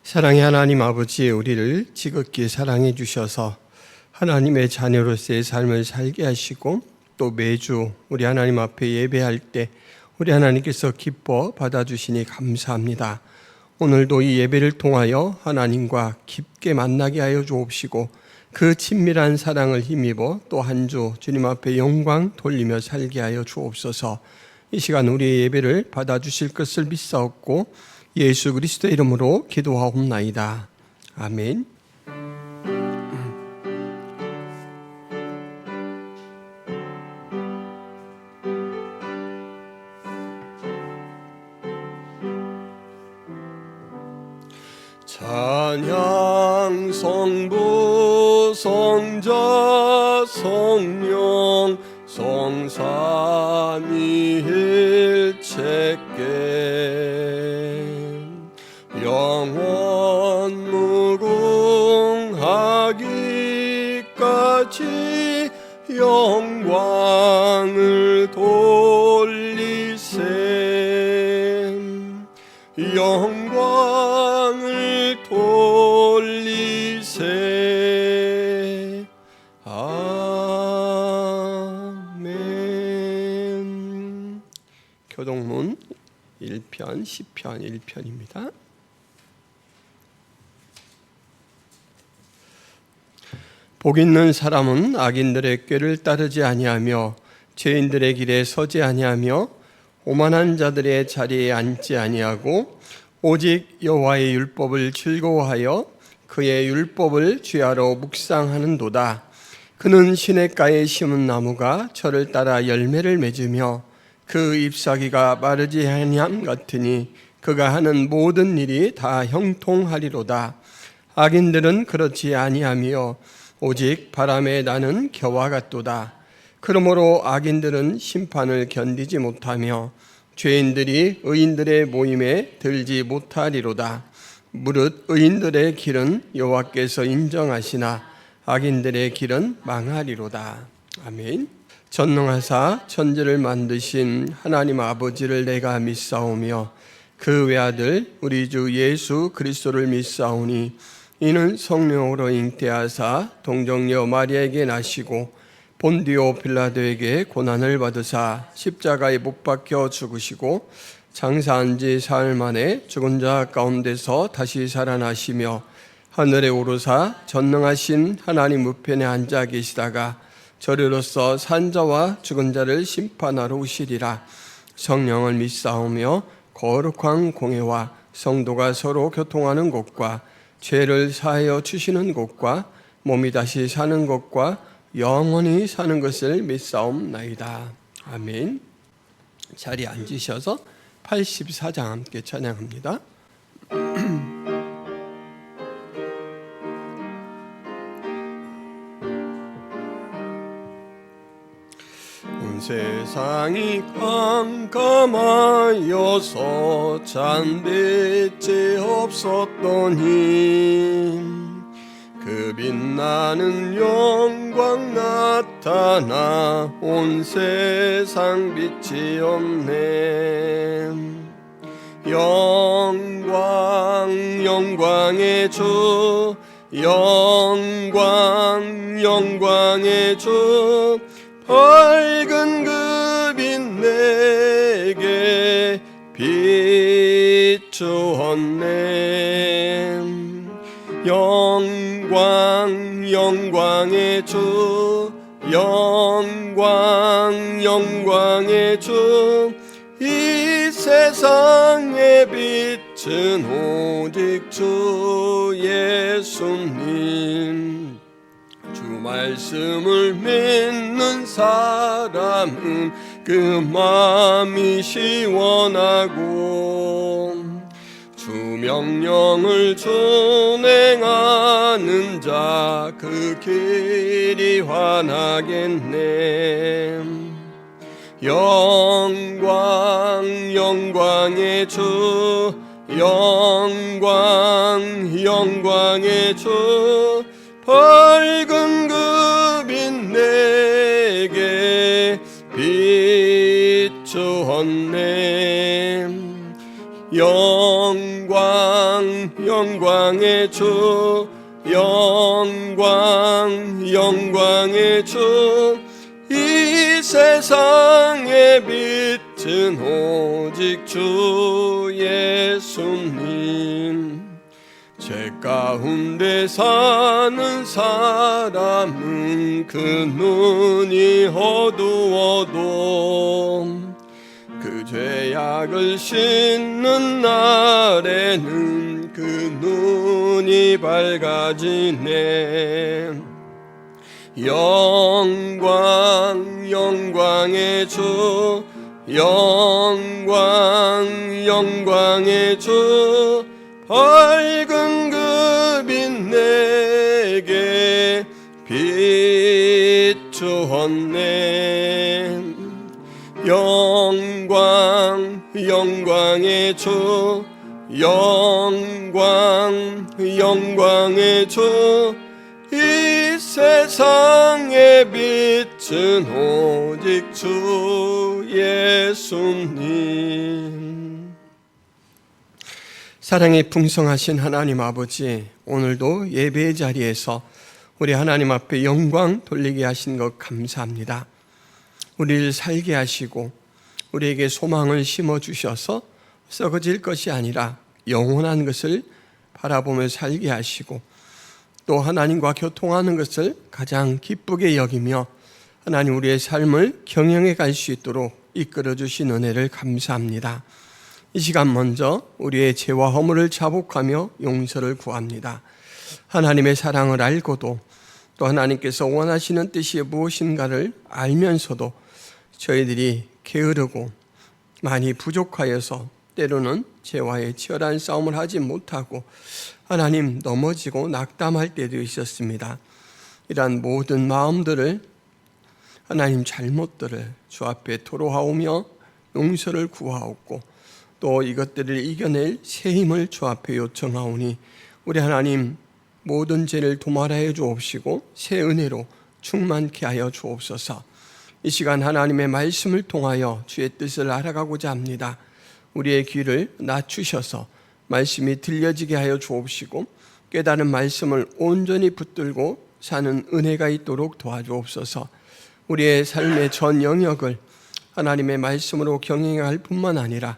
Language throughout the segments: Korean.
사랑의 하나님 아버지, 우리를 지극히 사랑해 주셔서 하나님의 자녀로서의 삶을 살게 하시고 또 매주 우리 하나님 앞에 예배할 때 우리 하나님께서 기뻐 받아주시니 감사합니다. 오늘도 이 예배를 통하여 하나님과 깊게 만나게 하여 주옵시고 그 친밀한 사랑을 힘입어 또 한 주 주님 앞에 영광 돌리며 살게 하여 주옵소서. 이 시간 우리의 예배를 받아주실 것을 믿사옵고 예수 그리스도의 이름으로 기도하옵나이다. 아멘. 찬양 성부 성자 성령 성삼위일체께 영원 무궁하기까지 영광을 돌리세 영광을 돌리세. 아멘. 교동문 1편 시편 1편입니다. 복 있는 사람은 악인들의 꾀를 따르지 아니하며 죄인들의 길에 서지 아니하며 오만한 자들의 자리에 앉지 아니하고 오직 여호와의 율법을 즐거워하여 그의 율법을 주야로 묵상하는도다. 그는 시냇가에 심은 나무가 철을 따라 열매를 맺으며 그 잎사귀가 마르지 아니함 같으니 그가 하는 모든 일이 다 형통하리로다. 악인들은 그렇지 아니하며 오직 바람에 나는 겨와 같도다. 그러므로 악인들은 심판을 견디지 못하며 죄인들이 의인들의 모임에 들지 못하리로다. 무릇 의인들의 길은 여호와께서 인정하시나 악인들의 길은 망하리로다. 아멘. 전능하사 천지를 만드신 하나님 아버지를 내가 믿사오며 그 외아들 우리 주 예수 그리스도를 믿사오니 이는 성령으로 잉태하사 동정녀 마리아에게 나시고 본디오 빌라도에게 고난을 받으사 십자가에 못 박혀 죽으시고 장사한 지 사흘 만에 죽은 자 가운데서 다시 살아나시며 하늘에 오르사 전능하신 하나님 우편에 앉아 계시다가 저리로서 산자와 죽은 자를 심판하러 오시리라. 성령을 믿사오며 거룩한 공회와 성도가 서로 교통하는 곳과 죄를 사하여 주시는 것과 몸이 다시 사는 것과 영원히 사는 것을 믿사옵나이다. 아멘. 자리에 앉으셔서 84장 함께 찬양합니다. 온 세상이 깜깜하여서 잠들지 없었더니 그 빛나는 영광 나타나 온 세상 빛이 없네. 영광 영광의 주 영광 영광의 주 밝은 그 빛 내게 비추었네. 영광 영광의 주 영광 영광의 주 이 세상의 빛은 오직 주 예수님. 주 말씀을 믿는 사람은 그 마음이 시원하고 주 명령을 준행하는 자 그 길이 환하겠네. 영광 영광의 주 영광 영광의 주 밝은 그 빛 내게 비추었네. 영광 영광의 주, 영광의 주. 이 세상의 빛은 오직 주 예수님. 죄 가운데 사는 사람은 그 눈이 어두워도 그 죄악을 씻는 날에는 그 눈이 밝아지네. 영광의 주, 영광의 주. 밝은 그 빛 내게 비추었네. 영광의 주, 영광의 주. 이 세상의 빛은 오직 주 예수님. 사랑이 풍성하신 하나님 아버지, 오늘도 예배의 자리에서 우리 하나님 앞에 영광 돌리게 하신 것 감사합니다. 우리를 살게 하시고 우리에게 소망을 심어주셔서 썩어질 것이 아니라 영원한 것을 바라보며 살게 하시고, 또 하나님과 교통하는 것을 가장 기쁘게 여기며 하나님 우리의 삶을 경영해 갈 수 있도록 이끌어 주신 은혜를 감사합니다. 이 시간 먼저 우리의 죄와 허물을 자복하며 용서를 구합니다. 하나님의 사랑을 알고도 또 하나님께서 원하시는 뜻이 무엇인가를 알면서도 저희들이 게으르고 많이 부족하여서 때로는 죄와의 치열한 싸움을 하지 못하고 하나님 넘어지고 낙담할 때도 있었습니다. 이러한 모든 마음들을, 하나님 잘못들을 주 앞에 토로하오며 용서를 구하옵고, 또 이것들을 이겨낼 새 힘을 주 앞에 요청하오니 우리 하나님 모든 죄를 도말하여 주옵시고 새 은혜로 충만케 하여 주옵소서. 이 시간 하나님의 말씀을 통하여 주의 뜻을 알아가고자 합니다. 우리의 귀를 낮추셔서 말씀이 들려지게 하여 주옵시고 깨달은 말씀을 온전히 붙들고 사는 은혜가 있도록 도와주옵소서. 우리의 삶의 전 영역을 하나님의 말씀으로 경영할 뿐만 아니라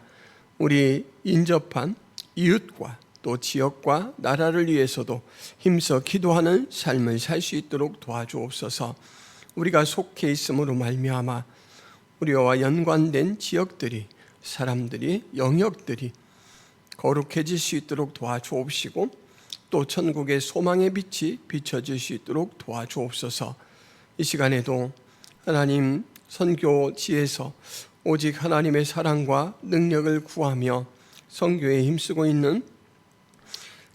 우리 인접한 이웃과 또 지역과 나라를 위해서도 힘써 기도하는 삶을 살 수 있도록 도와주옵소서. 우리가 속해 있음으로 말미암아 우리와 연관된 지역들이, 사람들이, 영역들이 거룩해질 수 있도록 도와주옵시고, 또 천국의 소망의 빛이 비춰질 수 있도록 도와주옵소서. 이 시간에도 하나님 선교지에서 오직 하나님의 사랑과 능력을 구하며 선교에 힘쓰고 있는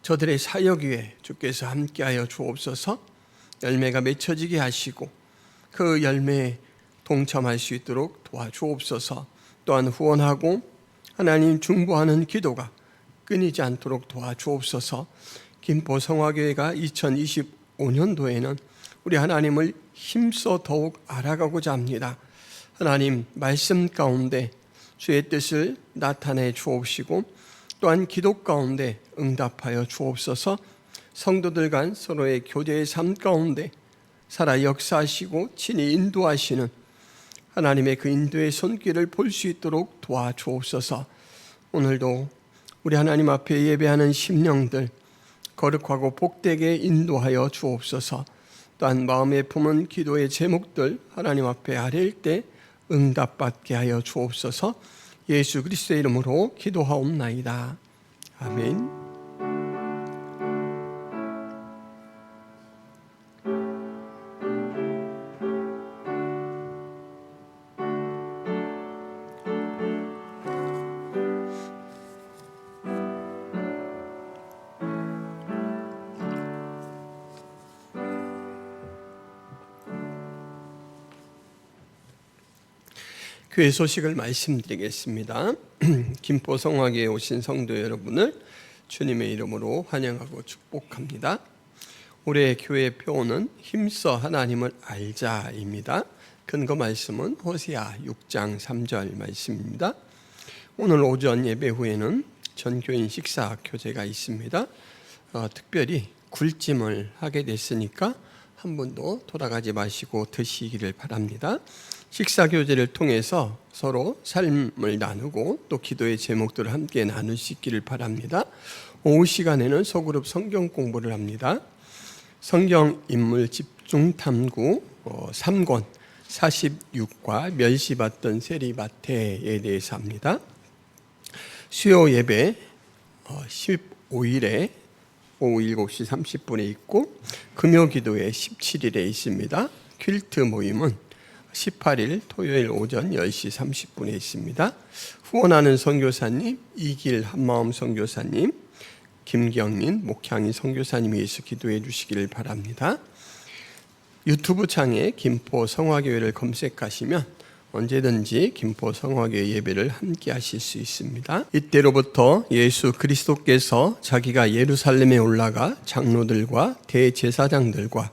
저들의 사역 위에 주께서 함께하여 주옵소서. 열매가 맺혀지게 하시고 그 열매에 동참할 수 있도록 도와주옵소서. 또한 후원하고 하나님 중보하는 기도가 끊이지 않도록 도와주옵소서. 김포 성화교회가 2025년도에는 우리 하나님을 힘써 더욱 알아가고자 합니다. 하나님 말씀 가운데 주의 뜻을 나타내 주옵시고 또한 기도 가운데 응답하여 주옵소서. 성도들 간 서로의 교제의 삶 가운데 살아 역사하시고 친히 인도하시는 하나님의 그 인도의 손길을 볼 수 있도록 도와주옵소서. 오늘도 우리 하나님 앞에 예배하는 심령들 거룩하고 복되게 인도하여 주옵소서. 또한 마음에 품은 기도의 제목들 하나님 앞에 아뢰일 때 응답받게 하여 주옵소서. 예수 그리스도의 이름으로 기도하옵나이다. 아멘. 교회 소식을 말씀드리겠습니다. 김포 성화교회에 오신 성도 여러분을 주님의 이름으로 환영하고 축복합니다. 올해 교회 표어는 힘써 하나님을 알자입니다. 근거 말씀은 호세아 6장 3절 말씀입니다. 오늘 오전 예배 후에는 전교인 식사 교제가 있습니다. 특별히 굴찜을 하게 됐으니까 한 번도 돌아가지 마시고 드시기를 바랍니다. 식사 교제를 통해서 서로 삶을 나누고 또 기도의 제목들을 함께 나눌 수 있기를 바랍니다. 오후 시간에는 소그룹 성경 공부를 합니다. 성경 인물 집중 탐구 3권 46과 멸시받던 세리마태에 대해서 합니다. 수요 예배 15일에 오후 7시 30분에 있고 금요 기도회 17일에 있습니다. 퀼트 모임은 18일 토요일 오전 10시 30분에 있습니다. 후원하는 선교사님 이길 한마음 선교사님, 김경민 목향이 선교사님이 위해서 기도해 주시기를 바랍니다. 유튜브 창에 김포 성화교회를 검색하시면 언제든지 김포 성화교회 예배를 함께 하실 수 있습니다. 이때로부터 예수 그리스도께서 자기가 예루살렘에 올라가 장로들과 대제사장들과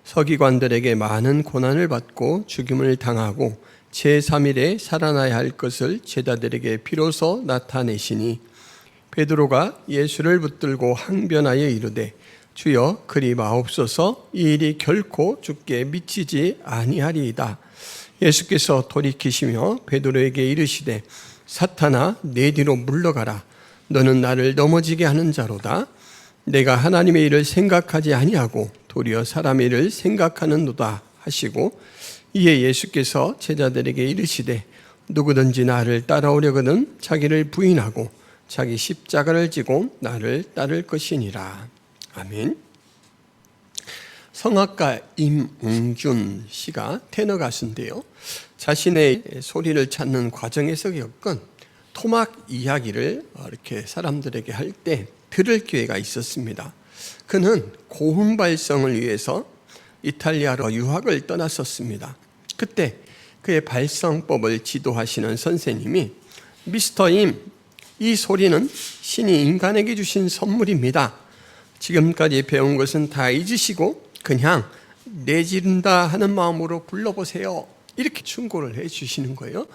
서기관들에게 많은 고난을 받고 죽임을 당하고 제3일에 살아나야 할 것을 제자들에게 비로소 나타내시니 베드로가 예수를 붙들고 항변하여 이르되 주여 그리 마옵소서, 이 일이 결코 주께 미치지 아니하리이다. 예수께서 돌이키시며 베드로에게 이르시되 사탄아 내 뒤로 물러가라. 너는 나를 넘어지게 하는 자로다. 내가 하나님의 일을 생각하지 아니하고 도리어 사람의 일을 생각하는도다 하시고, 이에 예수께서 제자들에게 이르시되 누구든지 나를 따라오려거든 자기를 부인하고 자기 십자가를 지고 나를 따를 것이니라. 아멘. 성악가 임웅준 씨가 테너 가수인데요, 자신의 소리를 찾는 과정에서 겪은 토막 이야기를 이렇게 사람들에게 할 때 들을 기회가 있었습니다. 그는 고음 발성을 위해서 이탈리아로 유학을 떠났었습니다. 그때 그의 발성법을 지도하시는 선생님이 미스터 임, 이 소리는 신이 인간에게 주신 선물입니다. 지금까지 배운 것은 다 잊으시고 그냥 내지른다 하는 마음으로 불러보세요. 이렇게 충고를 해 주시는 거예요.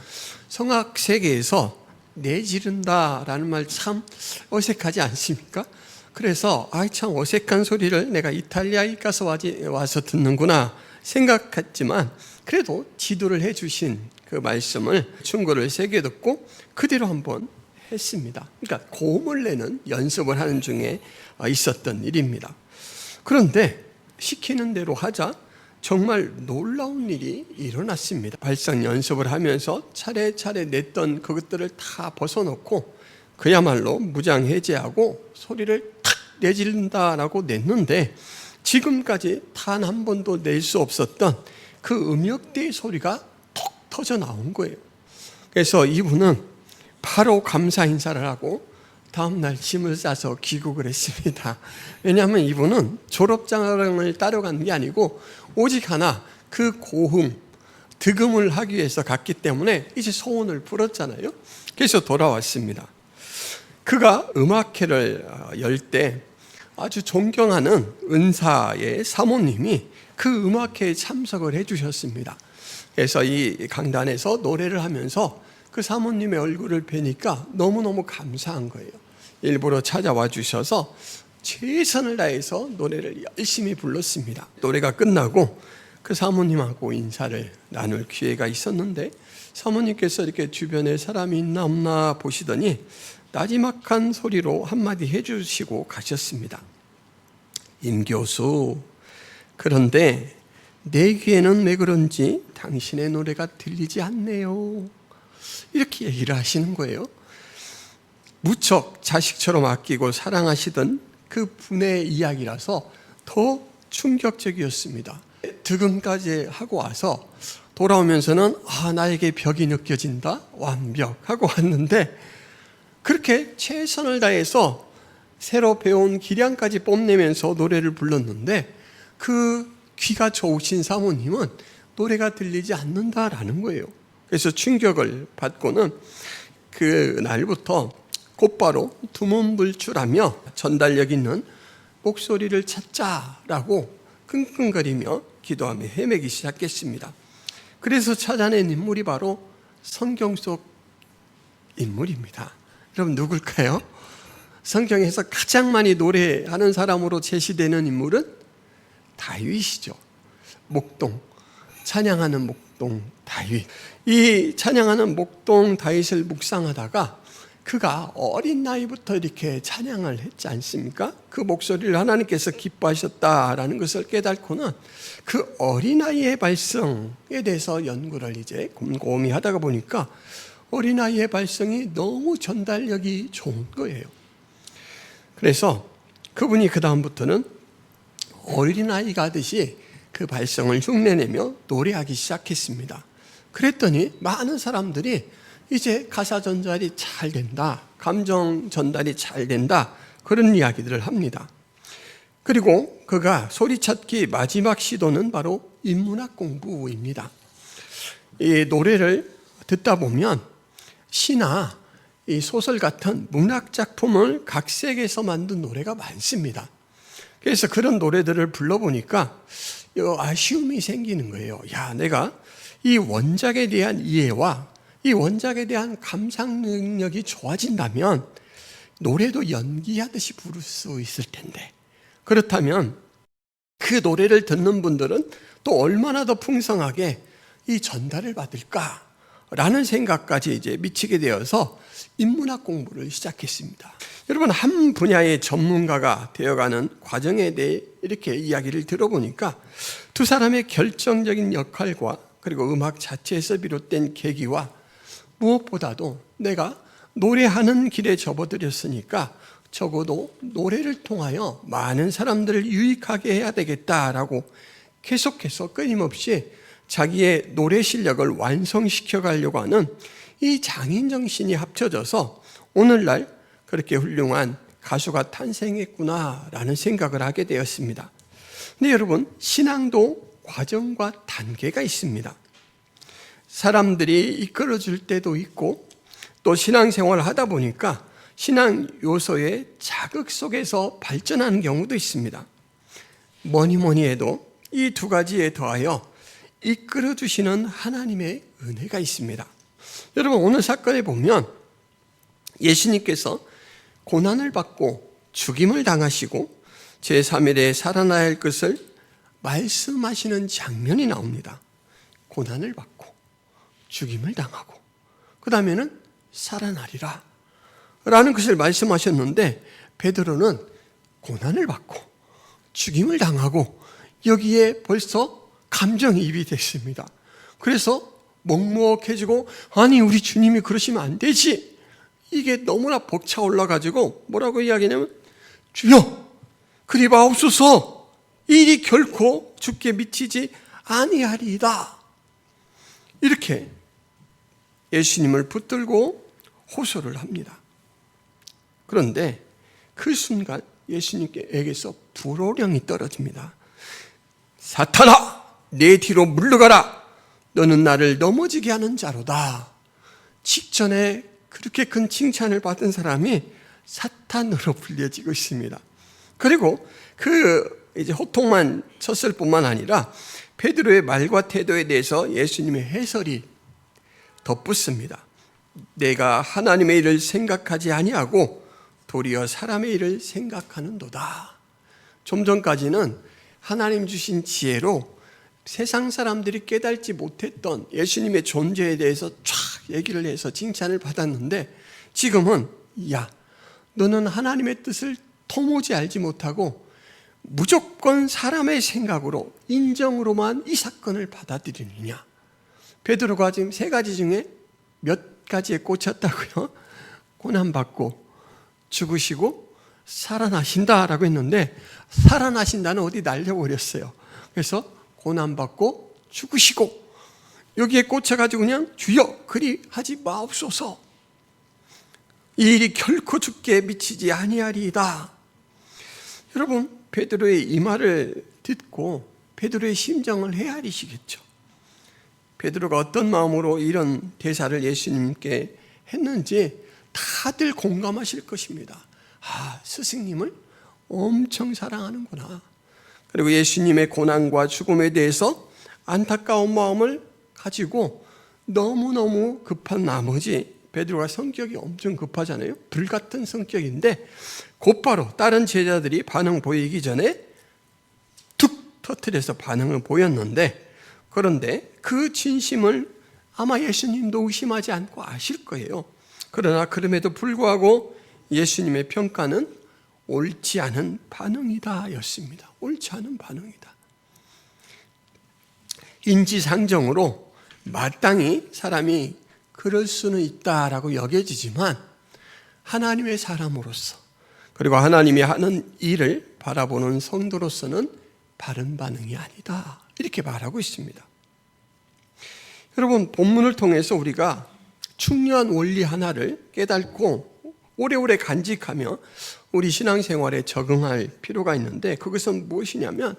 성악 세계에서 내지른다라는 말 참 어색하지 않습니까? 그래서 참 어색한 소리를 내가 이탈리아에 가서 와서 듣는구나 생각했지만, 그래도 지도를 해 주신 그 말씀을 충고를 세게 듣고 그대로 한번 했습니다. 그러니까 고음을 내는 연습을 하는 중에 있었던 일입니다. 그런데 시키는 대로 하자 정말 놀라운 일이 일어났습니다. 발성 연습을 하면서 차례차례 냈던 그것들을 다 벗어놓고 그야말로 무장해제하고 소리를 탁 내지른다라고 냈는데, 지금까지 단 한 번도 낼 수 없었던 그 음역대의 소리가 톡 터져 나온 거예요. 그래서 이분은 바로 감사 인사를 하고 다음날 짐을 싸서 귀국을 했습니다. 왜냐하면 이분은 졸업장을 따러 간 게 아니고 오직 하나, 그 고음, 득음을 하기 위해서 갔기 때문에 이제 소원을 풀었잖아요. 그래서 돌아왔습니다. 그가 음악회를 열 때 아주 존경하는 은사의 사모님이 그 음악회에 참석을 해 주셨습니다. 그래서 이 강단에서 노래를 하면서 그 사모님의 얼굴을 뵈니까 너무너무 감사한 거예요. 일부러 찾아와 주셔서 최선을 다해서 노래를 열심히 불렀습니다. 노래가 끝나고 그 사모님하고 인사를 나눌 기회가 있었는데, 사모님께서 이렇게 주변에 사람이 있나 없나 보시더니 나지막한 소리로 한마디 해주시고 가셨습니다. 임 교수, 그런데 내 귀에는 왜 그런지 당신의 노래가 들리지 않네요. 이렇게 얘기를 하시는 거예요. 무척 자식처럼 아끼고 사랑하시던 그 분의 이야기라서 더 충격적이었습니다. 득음까지 하고 와서 돌아오면서는 나에게 벽이 느껴진다, 완벽하고 왔는데, 그렇게 최선을 다해서 새로 배운 기량까지 뽐내면서 노래를 불렀는데 그 귀가 좋으신 사모님은 노래가 들리지 않는다라는 거예요. 그래서 충격을 받고는 그 날부터 곧바로 두문불출하며 전달력 있는 목소리를 찾자라고 끙끙거리며 기도하며 헤매기 시작했습니다. 그래서 찾아낸 인물이 바로 성경 속 인물입니다. 여러분 누굴까요? 성경에서 가장 많이 노래하는 사람으로 제시되는 인물은 다윗이죠. 목동, 찬양하는 목동 다윗. 이 찬양하는 목동 다윗을 묵상하다가 그가 어린 나이부터 이렇게 찬양을 했지 않습니까? 그 목소리를 하나님께서 기뻐하셨다라는 것을 깨닫고는 그 어린아이의 발성에 대해서 연구를 이제 곰곰이 하다가 보니까 어린아이의 발성이 너무 전달력이 좋은 거예요. 그래서 그분이 그 다음부터는 어린아이가 하듯이 그 발성을 흉내내며 노래하기 시작했습니다. 그랬더니 많은 사람들이 이제 가사 전달이 잘 된다, 감정 전달이 잘 된다, 그런 이야기들을 합니다. 그리고 그가 소리찾기 마지막 시도는 바로 인문학 공부입니다. 이 노래를 듣다 보면 시나 이 소설 같은 문학 작품을 각색해서 만든 노래가 많습니다. 그래서 그런 노래들을 불러보니까 아쉬움이 생기는 거예요. 내가 이 원작에 대한 이해와 이 원작에 대한 감상 능력이 좋아진다면 노래도 연기하듯이 부를 수 있을 텐데, 그렇다면 그 노래를 듣는 분들은 또 얼마나 더 풍성하게 이 전달을 받을까라는 생각까지 이제 미치게 되어서 인문학 공부를 시작했습니다. 여러분, 한 분야의 전문가가 되어가는 과정에 대해 이렇게 이야기를 들어보니까 두 사람의 결정적인 역할과 그리고 음악 자체에서 비롯된 계기와 무엇보다도 내가 노래하는 길에 접어들였으니까 적어도 노래를 통하여 많은 사람들을 유익하게 해야 되겠다라고 계속해서 끊임없이 자기의 노래 실력을 완성시켜 가려고 하는 이 장인 정신이 합쳐져서 오늘날 그렇게 훌륭한 가수가 탄생했구나라는 생각을 하게 되었습니다. 근데 여러분, 신앙도 과정과 단계가 있습니다. 사람들이 이끌어줄 때도 있고 또 신앙생활을 하다 보니까 신앙 요소의 자극 속에서 발전하는 경우도 있습니다. 뭐니 해도 이 두 가지에 더하여 이끌어주시는 하나님의 은혜가 있습니다. 여러분, 오늘 사건에 보면 예수님께서 고난을 받고 죽임을 당하시고 제3일에 살아나야 할 것을 말씀하시는 장면이 나옵니다. 고난을 받고 죽임을 당하고 그 다음에는 살아나리라 라는 것을 말씀하셨는데, 베드로는 고난을 받고 죽임을 당하고 여기에 벌써 감정이입이 됐습니다. 그래서 먹먹해지고, 아니 우리 주님이 그러시면 안 되지, 이게 너무나 벅차 올라가지고 뭐라고 이야기하냐면, 주여 그리 마옵소서, 일이 결코 죽게 미치지 아니하리이다, 이렇게 예수님을 붙들고 호소를 합니다. 그런데 그 순간 예수님께서 불호령이 떨어집니다. 사탄아, 내 뒤로 물러가라, 너는 나를 넘어지게 하는 자로다. 직전에 그렇게 큰 칭찬을 받은 사람이 사탄으로 불려지고 있습니다. 그리고 이제 호통만 쳤을 뿐만 아니라 베드로의 말과 태도에 대해서 예수님의 해설이 덧붙습니다. 내가 하나님의 일을 생각하지 아니하고 도리어 사람의 일을 생각하는도다. 좀 전까지는 하나님 주신 지혜로 세상 사람들이 깨닫지 못했던 예수님의 존재에 대해서 쫙 얘기를 해서 칭찬을 받았는데, 지금은 너는 하나님의 뜻을 도무지 알지 못하고 무조건 사람의 생각으로, 인정으로만 이 사건을 받아들이느냐. 베드로가 지금 세 가지 중에 몇 가지에 꽂혔다고요? 고난받고 죽으시고 살아나신다라고 했는데, 살아나신다는 어디 날려버렸어요. 그래서 고난받고 죽으시고 여기에 꽂혀가지고 그냥 주여 그리 하지 마옵소서, 이 일이 결코 죽게 미치지 아니하리이다. 여러분, 베드로의 이 말을 듣고 베드로의 심정을 헤아리시겠죠. 베드로가 어떤 마음으로 이런 대사를 예수님께 했는지 다들 공감하실 것입니다. 스승님을 엄청 사랑하는구나. 그리고 예수님의 고난과 죽음에 대해서 안타까운 마음을 가지고 너무너무 급한 나머지 베드로가 성격이 엄청 급하잖아요. 불같은 성격인데 곧바로 다른 제자들이 반응 보이기 전에 툭 터뜨려서 반응을 보였는데, 그런데 그 진심을 아마 예수님도 의심하지 않고 아실 거예요. 그러나 그럼에도 불구하고 예수님의 평가는 옳지 않은 반응이다 였습니다. 옳지 않은 반응이다. 인지상정으로 마땅히 사람이 그럴 수는 있다라고 여겨지지만 하나님의 사람으로서, 그리고 하나님이 하는 일을 바라보는 성도로서는 바른 반응이 아니다, 이렇게 말하고 있습니다. 여러분, 본문을 통해서 우리가 중요한 원리 하나를 깨닫고 오래오래 간직하며 우리 신앙생활에 적응할 필요가 있는데, 그것은 무엇이냐면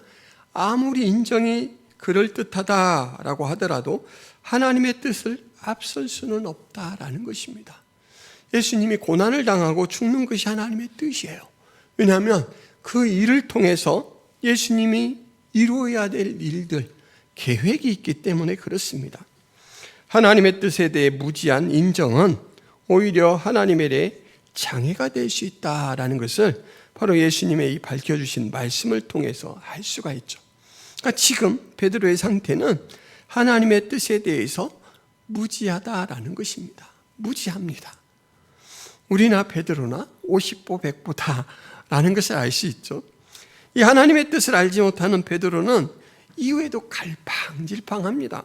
아무리 인정이 그럴듯하다라고 하더라도 하나님의 뜻을 앞설 수는 없다라는 것입니다. 예수님이 고난을 당하고 죽는 것이 하나님의 뜻이에요. 왜냐하면 그 일을 통해서 예수님이 이루어야 될 일들, 계획이 있기 때문에 그렇습니다. 하나님의 뜻에 대해 무지한 인정은 오히려 하나님에 대해 장애가 될 수 있다라는 것을 바로 예수님의 이 밝혀주신 말씀을 통해서 알 수가 있죠. 그러니까 지금 베드로의 상태는 하나님의 뜻에 대해서 무지하다라는 것입니다. 무지합니다. 우리나 베드로나 50보 100보다라는 것을 알 수 있죠. 이 하나님의 뜻을 알지 못하는 베드로는 이후에도 갈팡질팡합니다.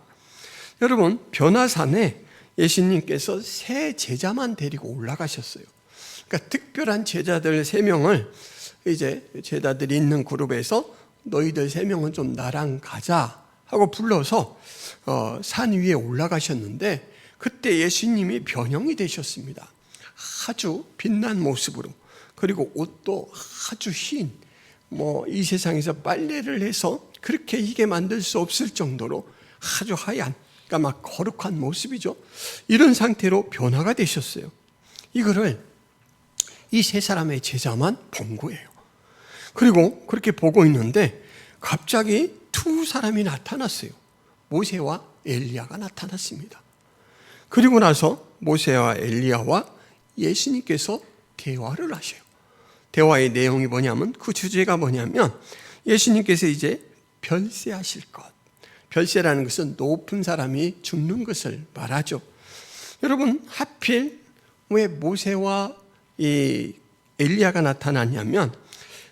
여러분, 변화산에 예수님께서 세 제자만 데리고 올라가셨어요. 그러니까 특별한 제자들 3명을 이제 제자들이 있는 그룹에서 너희들 3명은 좀 나랑 가자 하고 불러서 산 위에 올라가셨는데, 그때 예수님이 변형이 되셨습니다. 아주 빛난 모습으로, 그리고 옷도 아주 흰, 이 세상에서 빨래를 해서 그렇게 희게 만들 수 없을 정도로 아주 하얀, 그러니까 막 거룩한 모습이죠. 이런 상태로 변화가 되셨어요. 이거를 이 3사람의 제자만 본 거예요. 그리고 그렇게 보고 있는데 갑자기 2사람이 나타났어요. 모세와 엘리야가 나타났습니다. 그리고 나서 모세와 엘리야와 예수님께서 대화를 하셔요. 대화의 내용이 뭐냐면, 그 주제가 뭐냐면 예수님께서 이제 별세하실 것. 별세라는 것은 높은 사람이 죽는 것을 말하죠. 여러분, 하필 왜 모세와 이 엘리야가 나타났냐면,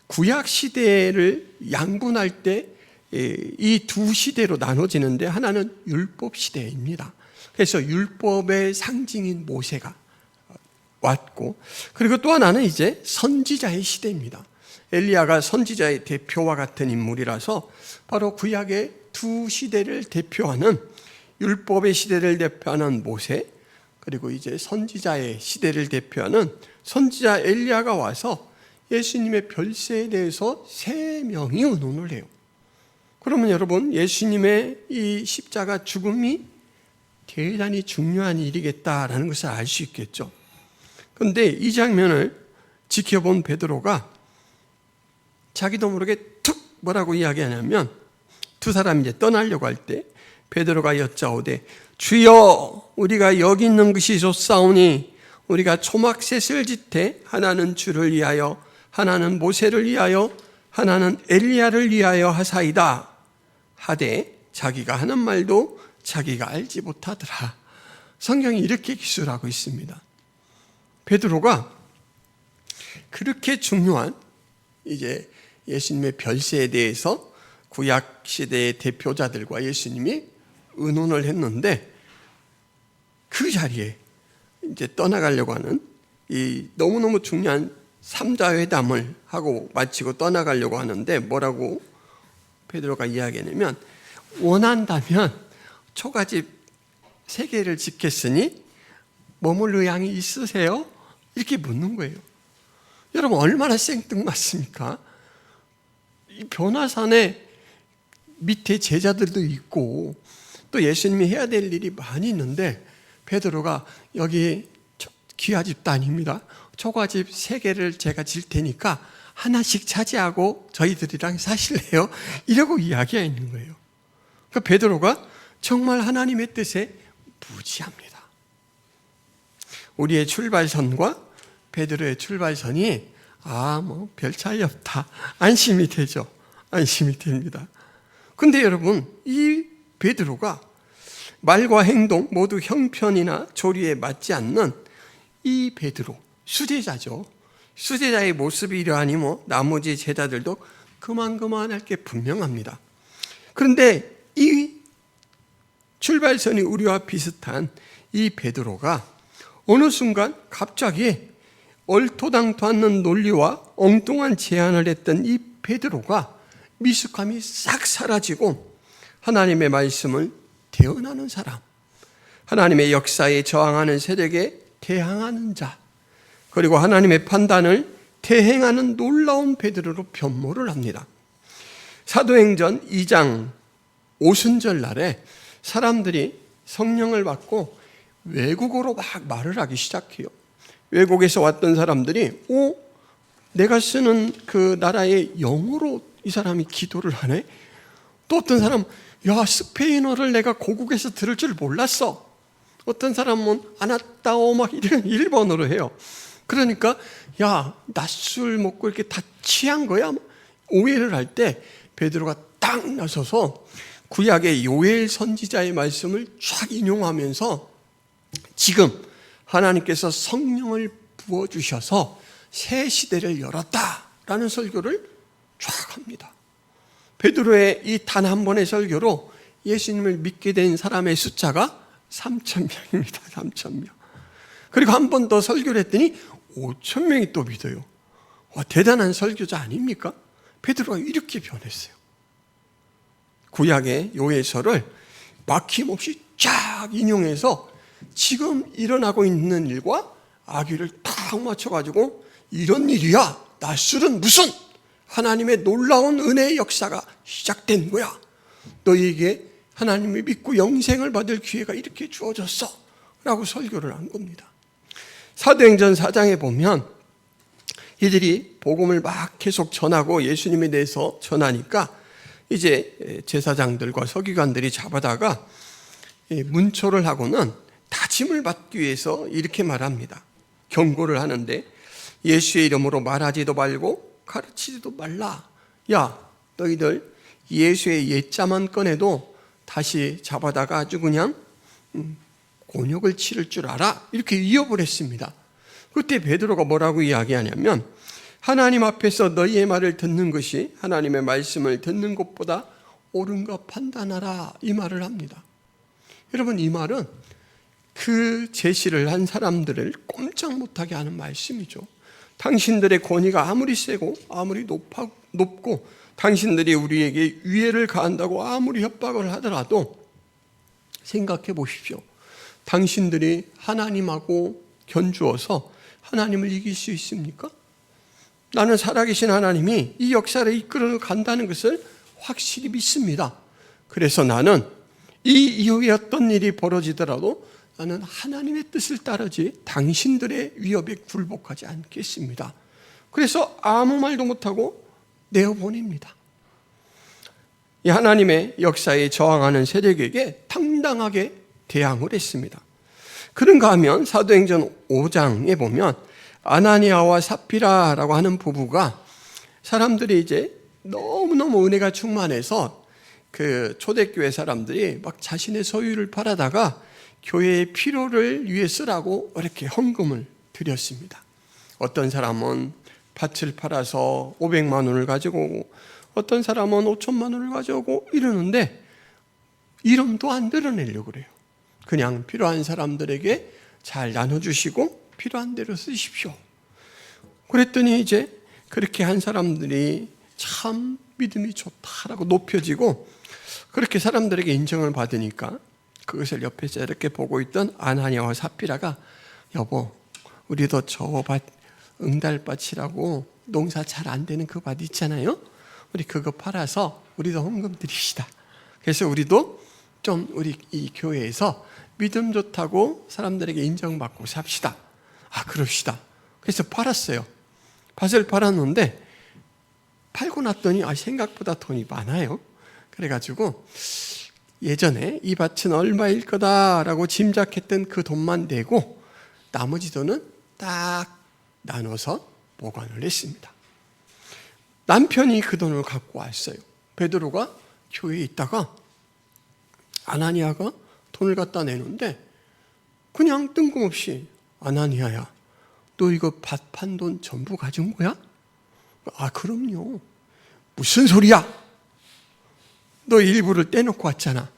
구약 시대를 양분할 때 이 2시대로 나눠지는데 하나는 율법 시대입니다. 그래서 율법의 상징인 모세가 왔고, 그리고 또 하나는 이제 선지자의 시대입니다. 엘리야가 선지자의 대표와 같은 인물이라서 바로 구약의 2시대를 대표하는, 율법의 시대를 대표하는 모세, 그리고 이제 선지자의 시대를 대표하는 선지자 엘리야가 와서 예수님의 별세에 대해서 3명이 의논을 해요. 그러면 여러분, 예수님의 이 십자가 죽음이 대단히 중요한 일이겠다라는 것을 알 수 있겠죠. 그런데 이 장면을 지켜본 베드로가 자기도 모르게 툭 뭐라고 이야기하냐면, 2사람이 이제 떠나려고 할 때 베드로가 여짜오되, 주여, 우리가 여기 있는 것이 좋사오니 우리가 초막셋을 짓되 하나는 주를 위하여, 하나는 모세를 위하여, 하나는 엘리야를 위하여 하사이다 하되 자기가 하는 말도 자기가 알지 못하더라. 성경이 이렇게 기술하고 있습니다. 베드로가 그렇게 중요한 이제 예수님의 별세에 대해서 구약 시대의 대표자들과 예수님이 의논을 했는데, 그 자리에 이제 떠나가려고 하는 이 너무너무 중요한 3자회담을 하고 마치고 떠나가려고 하는데, 뭐라고 베드로가 이야기하냐면, 원한다면 초가집 3개를 짓겠으니 머물 의향이 있으세요? 이렇게 묻는 거예요. 여러분, 얼마나 생뚱맞습니까? 이 변화산에 밑에 제자들도 있고 또 예수님이 해야 될 일이 많이 있는데, 베드로가 여기 귀하 집단입니다. 초가집 3개를 제가 질 테니까 하나씩 차지하고 저희들이랑 사실래요? 이러고 이야기하는 거예요. 그러니까 베드로가 정말 하나님의 뜻에 무지합니다. 우리의 출발선과 베드로의 출발선이 별 차이 없다. 안심이 되죠. 안심이 됩니다. 근데 여러분, 이 베드로가 말과 행동 모두 형편이나 조리에 맞지 않는 이 베드로, 수제자죠. 수제자의 모습이 이러하니 나머지 제자들도 그만할 게 분명합니다. 그런데 이 출발선이 우리와 비슷한 이 베드로가 어느 순간 갑자기 얼토당토 않는 논리와 엉뚱한 제안을 했던 이 베드로가 미숙함이 싹 사라지고 하나님의 말씀을 대언하는 사람, 하나님의 역사에 저항하는 세력에 대항하는 자, 그리고 하나님의 판단을 대행하는 놀라운 베드로로 변모를 합니다. 사도행전 2장 오순절 날에 사람들이 성령을 받고 외국어로 막 말을 하기 시작해요. 외국에서 왔던 사람들이 내가 쓰는 그 나라의 영어로 이 사람이 기도를 하네? 또 어떤 사람, 스페인어를 내가 고국에서 들을 줄 몰랐어. 어떤 사람은 아나따오 막 이런 일본어로 해요. 그러니까 낮술 먹고 이렇게 다 취한 거야? 오해를 할 때 베드로가 딱 나서서 구약의 요엘 선지자의 말씀을 쫙 인용하면서 지금 하나님께서 성령을 부어주셔서 새 시대를 열었다라는 설교를 쫙 합니다. 베드로의 이 단 한 번의 설교로 예수님을 믿게 된 사람의 숫자가 3,000명입니다. 3,000명. 그리고 한 번 더 설교를 했더니 5,000명이 또 믿어요. 대단한 설교자 아닙니까? 베드로가 이렇게 변했어요. 구약의 요엘서를 막힘없이 쫙 인용해서 지금 일어나고 있는 일과 아귀를 딱 맞춰가지고 이런 일이야. 낮술은 무슨 하나님의 놀라운 은혜의 역사가 시작된 거야. 너희에게 하나님을 믿고 영생을 받을 기회가 이렇게 주어졌어 라고 설교를 한 겁니다. 사도행전 4장에 보면 이들이 복음을 막 계속 전하고 예수님에 대해서 전하니까 이제 제사장들과 서기관들이 잡아다가 문초를 하고는 다짐을 받기 위해서 이렇게 말합니다. 경고를 하는데 예수의 이름으로 말하지도 말고 가르치지도 말라. 너희들 예수의 예자만 꺼내도 다시 잡아다가 아주 그냥 곤욕을 치를 줄 알아. 이렇게 위협을 했습니다. 그때 베드로가 뭐라고 이야기하냐면 하나님 앞에서 너희의 말을 듣는 것이 하나님의 말씀을 듣는 것보다 옳은가 판단하라. 이 말을 합니다. 여러분, 이 말은 그 제시를 한 사람들을 꼼짝 못하게 하는 말씀이죠. 당신들의 권위가 아무리 세고 아무리 높고 당신들이 우리에게 위해를 가한다고 아무리 협박을 하더라도 생각해 보십시오. 당신들이 하나님하고 견주어서 하나님을 이길 수 있습니까? 나는 살아계신 하나님이 이 역사를 이끌어 간다는 것을 확실히 믿습니다. 그래서 나는 이 이후에 어떤 일이 벌어지더라도 나는 하나님의 뜻을 따르지 당신들의 위협에 굴복하지 않겠습니다. 그래서 아무 말도 못하고 내어보냅니다. 이 하나님의 역사에 저항하는 세력에게 당당하게 대항을 했습니다. 그런가 하면 사도행전 5장에 보면 아나니아와 삽비라라고 하는 부부가 사람들이 이제 너무너무 은혜가 충만해서 그 초대교회 사람들이 막 자신의 소유를 팔아다가 교회의 필요를 위해 쓰라고 이렇게 헌금을 드렸습니다. 어떤 사람은 밭을 팔아서 500만 원을 가지고 오고 어떤 사람은 5천만 원을 가져오고 이러는데 이름도 안 드러내려고 그래요. 그냥 필요한 사람들에게 잘 나눠주시고 필요한 대로 쓰십시오. 그랬더니 이제 그렇게 한 사람들이 참 믿음이 좋다라고 높여지고 그렇게 사람들에게 인정을 받으니까 그것을 옆에서 이렇게 보고 있던 아나니아와 삽비라가 여보, 우리도 저 밭 응달밭이라고 농사 잘 안 되는 그 밭 있잖아요. 우리 그거 팔아서 우리도 헌금 드립시다. 그래서 우리도 좀 우리 이 교회에서 믿음 좋다고 사람들에게 인정받고 삽시다. 그럽시다. 그래서 팔았어요. 밭을 팔았는데 팔고 났더니 생각보다 돈이 많아요. 그래가지고 예전에 이 밭은 얼마일 거다라고 짐작했던 그 돈만 내고 나머지 돈은 딱 나눠서 보관을 했습니다. 남편이 그 돈을 갖고 왔어요. 베드로가 교회에 있다가 아나니아가 돈을 갖다 내는데 그냥 뜬금없이 아나니아야, 너 이거 밭 판 돈 전부 가진 거야? 아, 그럼요. 무슨 소리야? 너 일부를 떼놓고 왔잖아.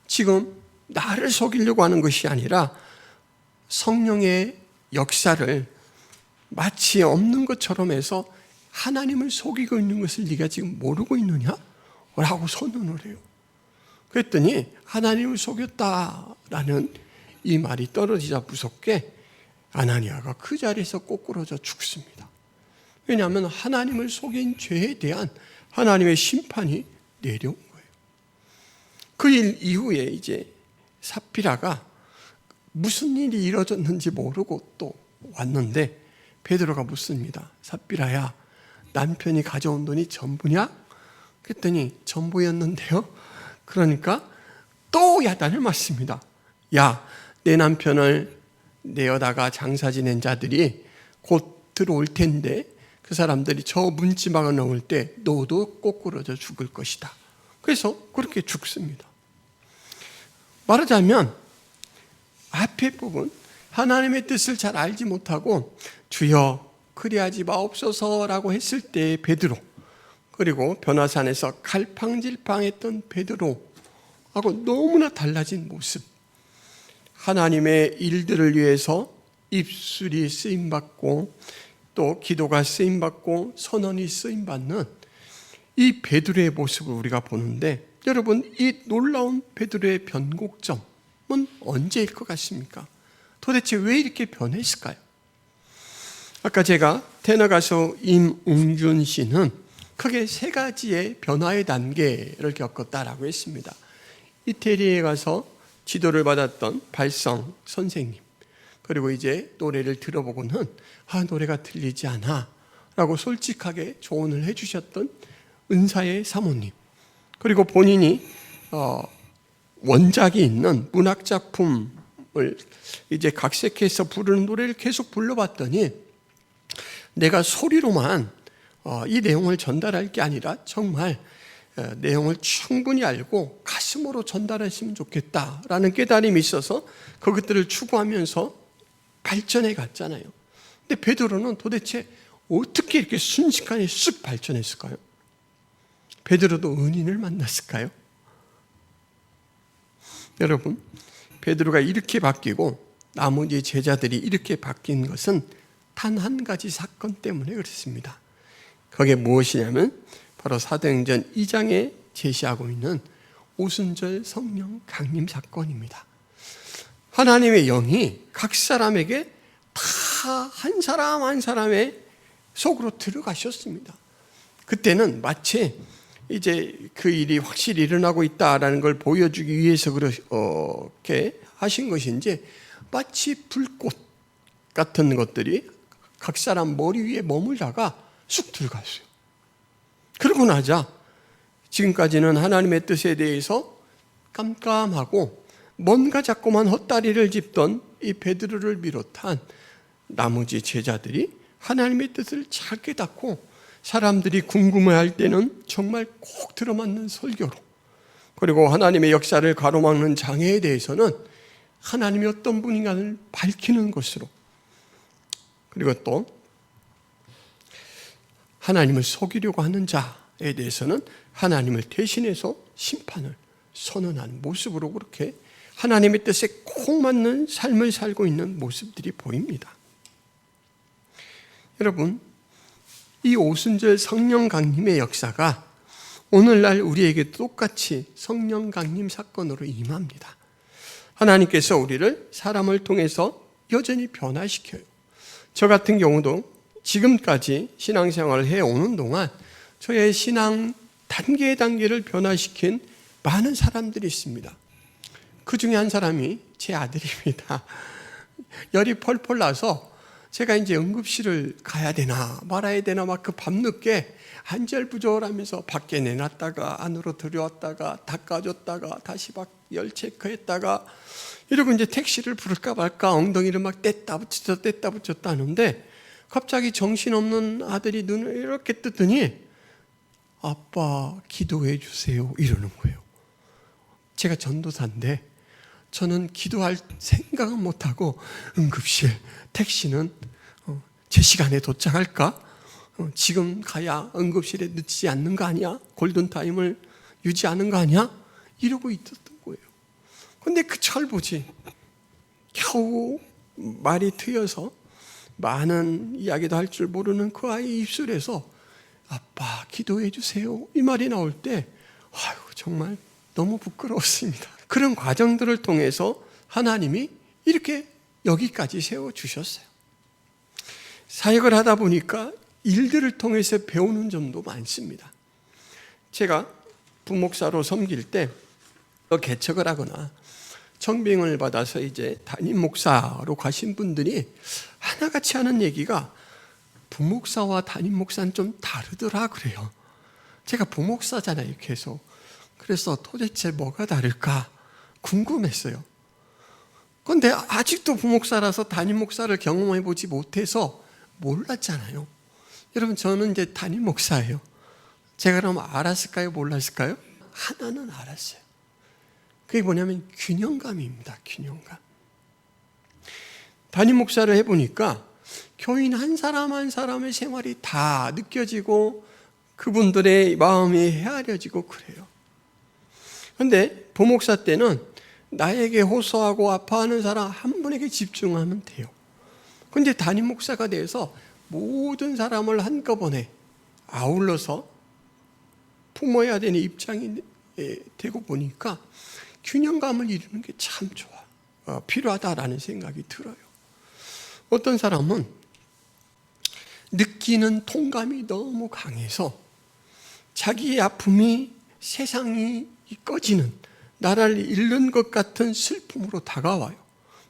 지금 나를 속이려고 하는 것이 아니라 성령의 역사를 마치 없는 것처럼 해서 하나님을 속이고 있는 것을 네가 지금 모르고 있느냐? 라고 선언을 해요. 그랬더니 하나님을 속였다라는 이 말이 떨어지자 무섭게 아나니아가 그 자리에서 꼬꾸러져 죽습니다. 왜냐하면 하나님을 속인 죄에 대한 하나님의 심판이 내려온 거예요. 그 일 이후에 이제 삽비라가 무슨 일이 이루어졌는지 모르고 또 왔는데 베드로가 묻습니다. 삽비라야, 남편이 가져온 돈이 전부냐? 그랬더니 전부였는데요. 그러니까 또 야단을 맞습니다. 야, 내 남편을 내어다가 장사 지낸 자들이 곧 들어올 텐데 그 사람들이 저 문지방을 넘을 때 너도 꼬꾸러져 죽을 것이다. 그래서 그렇게 죽습니다. 말하자면 앞에 부분, 하나님의 뜻을 잘 알지 못하고 주여 그리하지 마옵소서라고 했을 때 베드로, 그리고 변화산에서 갈팡질팡했던 베드로하고 너무나 달라진 모습, 하나님의 일들을 위해서 입술이 쓰임받고 또 기도가 쓰임받고 선언이 쓰임받는 이 베드로의 모습을 우리가 보는데, 여러분, 이 놀라운 베드로의 변곡점은 언제일 것 같습니까? 도대체 왜 이렇게 변했을까요? 아까 제가 테너 가수 임웅준 씨는 크게 3가지의 변화의 단계를 겪었다라고 했습니다. 이태리에 가서 지도를 받았던 발성 선생님, 그리고 이제 노래를 들어보고는 노래가 들리지 않아 라고 솔직하게 조언을 해주셨던 은사의 사모님, 그리고 본인이 원작이 있는 문학작품을 이제 각색해서 부르는 노래를 계속 불러봤더니 내가 소리로만 이 내용을 전달할 게 아니라 정말 내용을 충분히 알고 가슴으로 전달했으면 좋겠다라는 깨달음이 있어서 그것들을 추구하면서 발전해 갔잖아요. 근데 베드로는 도대체 어떻게 이렇게 순식간에 쑥 발전했을까요? 베드로도 은인을 만났을까요? 여러분, 베드로가 이렇게 바뀌고 나머지 제자들이 이렇게 바뀐 것은 단 한 가지 사건 때문에 그렇습니다. 그게 무엇이냐면 바로 사도행전 2장에 제시하고 있는 오순절 성령 강림 사건입니다. 하나님의 영이 각 사람에게 다 한 사람 한 사람의 속으로 들어가셨습니다. 그때는 마치 이제 그 일이 확실히 일어나고 있다라는 걸 보여주기 위해서 그렇게 하신 것인지 마치 불꽃 같은 것들이 각 사람 머리 위에 머물다가 쑥 들어갔어요. 그러고 나자 지금까지는 하나님의 뜻에 대해서 깜깜하고 뭔가 자꾸만 헛다리를 짚던 이 베드로를 비롯한 나머지 제자들이 하나님의 뜻을 잘 깨닫고 사람들이 궁금해할 때는 정말 꼭 들어맞는 설교로, 그리고 하나님의 역사를 가로막는 장애에 대해서는 하나님이 어떤 분인가를 밝히는 것으로, 그리고 또 하나님을 속이려고 하는 자에 대해서는 하나님을 대신해서 심판을 선언한 모습으로 그렇게 하나님의 뜻에 꼭 맞는 삶을 살고 있는 모습들이 보입니다. 여러분, 이 오순절 성령 강림의 역사가 오늘날 우리에게 똑같이 성령 강림 사건으로 임합니다. 하나님께서 우리를 사람을 통해서 여전히 변화시켜요. 저 같은 경우도 지금까지 신앙생활을 해오는 동안 저의 신앙 단계를 변화시킨 많은 사람들이 있습니다. 그 중에 한 사람이 제 아들입니다. 열이 펄펄 나서 제가 이제 응급실을 가야 되나 말아야 되나 막 그 밤늦게 안절부절하면서 밖에 내놨다가 안으로 들여왔다가 닦아줬다가 다시 열 체크했다가 이러고 이제 택시를 부를까 말까 엉덩이를 막 뗐다 붙였다 하는데 갑자기 정신없는 아들이 눈을 이렇게 뜨더니 아빠 기도해 주세요 이러는 거예요. 제가 전도사인데 저는 기도할 생각은 못하고 응급실 택시는 제 시간에 도착할까? 지금 가야 응급실에 늦지 않는 거 아니야? 골든타임을 유지하는 거 아니야? 이러고 있었던 거예요. 근데 그 철부지 겨우 말이 트여서 많은 이야기도 할 줄 모르는 그 아이 입술에서 아빠 기도해 주세요 이 말이 나올 때 아유 정말 너무 부끄러웠습니다. 그런 과정들을 통해서 하나님이 이렇게 여기까지 세워주셨어요. 사역을 하다 보니까 일들을 통해서 배우는 점도 많습니다. 제가 부목사로 섬길 때 개척을 하거나 청빙을 받아서 이제 담임 목사로 가신 분들이 하나같이 하는 얘기가 부목사와 담임 목사는 좀 다르더라 그래요. 제가 부목사잖아요 계속. 그래서 도대체 뭐가 다를까 궁금했어요. 그런데 아직도 부목사라서 담임 목사를 경험해 보지 못해서 몰랐잖아요. 여러분 저는 이제 담임 목사예요. 제가 그럼 알았을까요 몰랐을까요? 하나는 알았어요. 그게 뭐냐면 균형감입니다. 균형감. 담임 목사를 해보니까 교인 한 사람 한 사람의 생활이 다 느껴지고 그분들의 마음이 헤아려지고 그래요. 그런데 부목사 때는 나에게 호소하고 아파하는 사람 한 분에게 집중하면 돼요. 그런데 담임 목사가 돼서 모든 사람을 한꺼번에 아울러서 품어야 되는 입장이 되고 보니까 균형감을 이루는 게 참 좋아. 필요하다라는 생각이 들어요. 어떤 사람은 느끼는 통감이 너무 강해서 자기의 아픔이 세상이 꺼지는 나라를 잃는 것 같은 슬픔으로 다가와요.